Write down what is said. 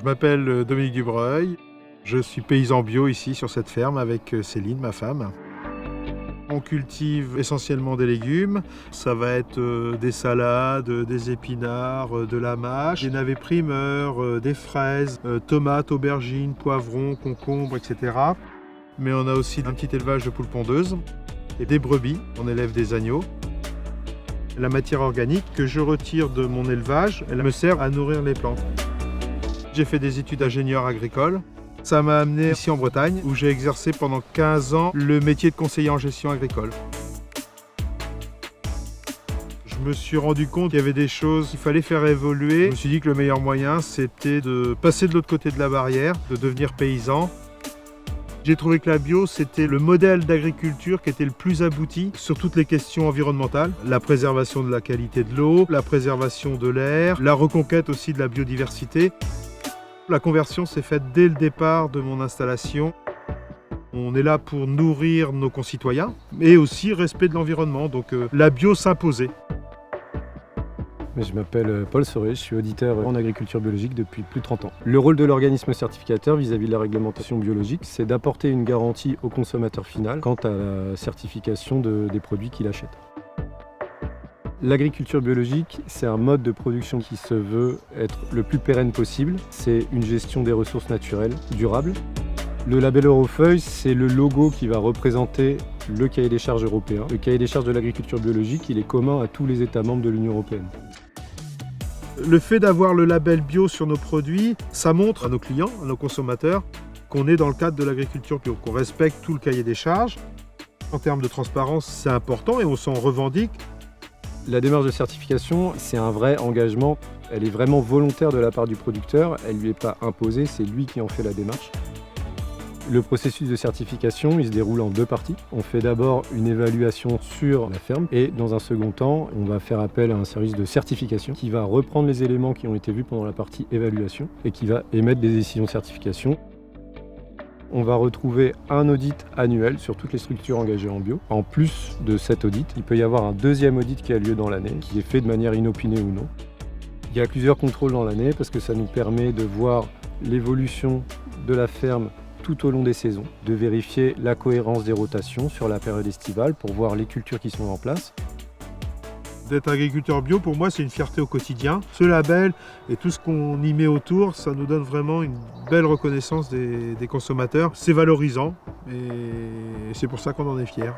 Je m'appelle Dominique Dubreuil, je suis paysan bio ici sur cette ferme avec Céline, ma femme. On cultive essentiellement des légumes, ça va être des salades, des épinards, de la mâche, des navets primeurs, des fraises, tomates, aubergines, poivrons, concombres, etc. Mais on a aussi un petit élevage de poules pondeuses et des brebis, on élève des agneaux. La matière organique que je retire de mon élevage, elle me sert à nourrir les plantes. J'ai fait des études d'ingénieur agricole. Ça m'a amené ici en Bretagne, où j'ai exercé pendant 15 ans le métier de conseiller en gestion agricole. Je me suis rendu compte qu'il y avait des choses qu'il fallait faire évoluer. Je me suis dit que le meilleur moyen, c'était de passer de l'autre côté de la barrière, de devenir paysan. J'ai trouvé que la bio, c'était le modèle d'agriculture qui était le plus abouti sur toutes les questions environnementales. La préservation de la qualité de l'eau, la préservation de l'air, la reconquête aussi de la biodiversité. La conversion s'est faite dès le départ de mon installation. On est là pour nourrir nos concitoyens, mais aussi respect de l'environnement, donc la bio s'imposait. Je m'appelle Paul Soré, je suis auditeur en agriculture biologique depuis plus de 30 ans. Le rôle de l'organisme certificateur vis-à-vis de la réglementation biologique, c'est d'apporter une garantie au consommateur final quant à la certification des produits qu'il achète. L'agriculture biologique, c'est un mode de production qui se veut être le plus pérenne possible. C'est une gestion des ressources naturelles durable. Le label Eurofeuille, c'est le logo qui va représenter le cahier des charges européen. Le cahier des charges de l'agriculture biologique, il est commun à tous les États membres de l'Union européenne. Le fait d'avoir le label bio sur nos produits, ça montre à nos clients, à nos consommateurs, qu'on est dans le cadre de l'agriculture bio, qu'on respecte tout le cahier des charges. En termes de transparence, c'est important et on s'en revendique. La démarche de certification, c'est un vrai engagement. Elle est vraiment volontaire de la part du producteur. Elle ne lui est pas imposée, c'est lui qui en fait la démarche. Le processus de certification, il se déroule en deux parties. On fait d'abord une évaluation sur la ferme et dans un second temps, on va faire appel à un service de certification qui va reprendre les éléments qui ont été vus pendant la partie évaluation et qui va émettre des décisions de certification. On va retrouver un audit annuel sur toutes les structures engagées en bio. En plus de cet audit, il peut y avoir un deuxième audit qui a lieu dans l'année, qui est fait de manière inopinée ou non. Il y a plusieurs contrôles dans l'année parce que ça nous permet de voir l'évolution de la ferme tout au long des saisons, de vérifier la cohérence des rotations sur la période estivale pour voir les cultures qui sont en place. D'être agriculteur bio, pour moi, c'est une fierté au quotidien. Ce label et tout ce qu'on y met autour, ça nous donne vraiment une belle reconnaissance des consommateurs. C'est valorisant et c'est pour ça qu'on en est fiers.